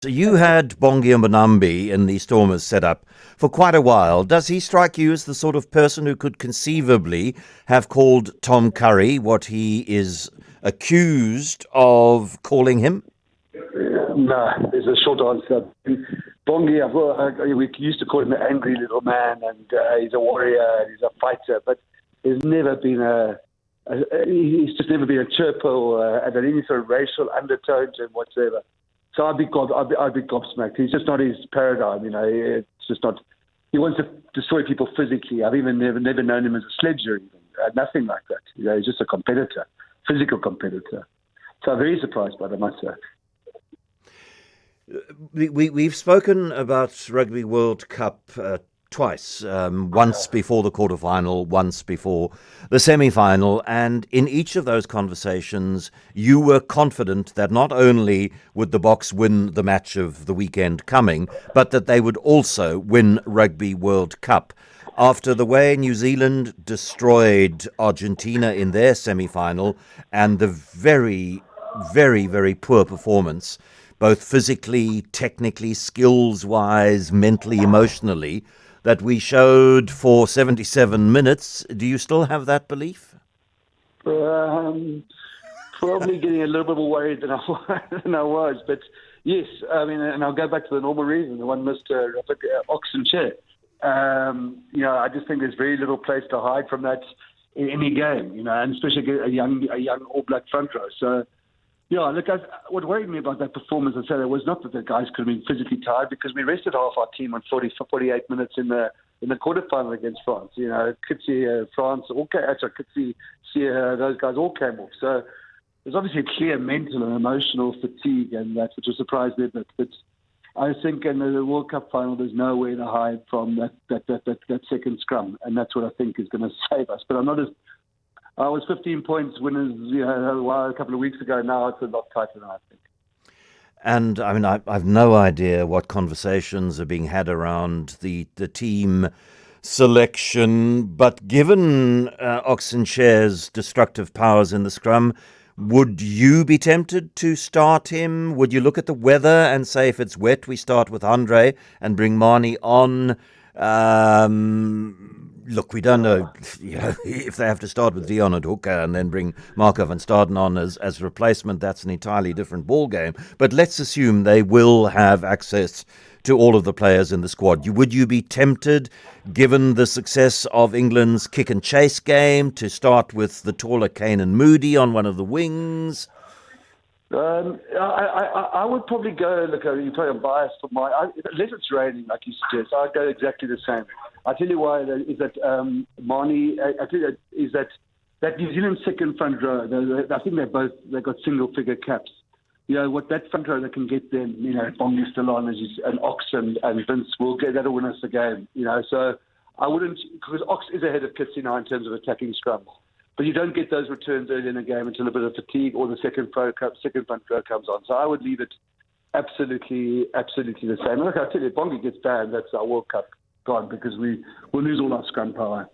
So you had Bongi Mbonambi in the Stormers setup for quite a while. Does he strike you as the sort of person who could conceivably have called Tom Curry what he is accused of calling him? No, there's a short answer. Bongi, we used to call him an angry little man, and he's a warrior, and he's a fighter, but there's never been he's just never been a chirper or had any sort of racial undertones and whatsoever. So I'd be gobsmacked. He's just not his paradigm, It's just not. He wants to destroy people physically. I've even never known him as a sledger, even nothing like that. He's just a competitor, physical competitor. So I'm very surprised by that, I must say. We've spoken about Rugby World Cup twice, once before the quarterfinal, once before the semi-final, and in each of those conversations you were confident that not only would the Boks win the match of the weekend coming, but that they would also win Rugby World Cup. After the way New Zealand destroyed Argentina in their semi-final and the very, very, very poor performance, both physically, technically, skills-wise, mentally, emotionally, that we showed for 77 minutes. Do you still have that belief? Probably getting a little bit more worried than I was. But yes, and I'll go back to the normal reason, the one Mr. Oxen chair. I just think there's very little place to hide from that in any game, and especially a young All Black front row. So, look, what worried me about that performance, I said, it was not that the guys could have been physically tired, because we rested half our team on 48 minutes in the quarterfinal against France. Kitsi, France, Kitsi, those guys all came off. So there's obviously a clear mental and emotional fatigue, and that's what surprised me a bit. But I think in the World Cup final, there's nowhere to hide from that second scrum, and that's what I think is going to save us. But I was 15 points winners a couple of weeks ago. Now it's a lot tighter than I think. And I've no idea what conversations are being had around the team selection, but given Oxenshare's destructive powers in the scrum, would you be tempted to start him? Would you look at the weather and say, if it's wet, we start with Andre and bring Marnie on? Look, we don't know, if they have to start with Dion at hooker and then bring Marco van Staden on as replacement. That's an entirely different ball game. But let's assume they will have access to all of the players in the squad. Would you be tempted, given the success of England's kick and chase game, to start with the taller Kane and Moody on one of the wings? I would probably go, look, you're probably biased for unless it's raining, like you suggest, I'd go exactly the same. I'll tell you why, is that Marnie, I think that New Zealand second front row, I think they've got single-figure caps. What that front row that can get them, Bongi's still on, and Ox and Vince that'll win us the game, So I wouldn't, because Ox is ahead of Kitsi now in terms of attacking scrums. But you don't get those returns early in the game until a bit of fatigue or the second front row comes on. So I would leave it absolutely the same. Look, I tell you, if Bongi gets banned, that's our World Cup gone, because we'll lose all our scrum power.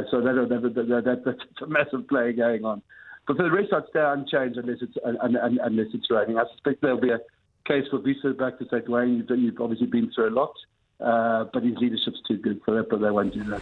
So that's a massive play going on. But for the rest, I'd stay unchanged unless it's raining. I suspect there'll be a case for Visa back to say, Dwayne, you've obviously been through a lot, but his leadership's too good for that, but they won't do that.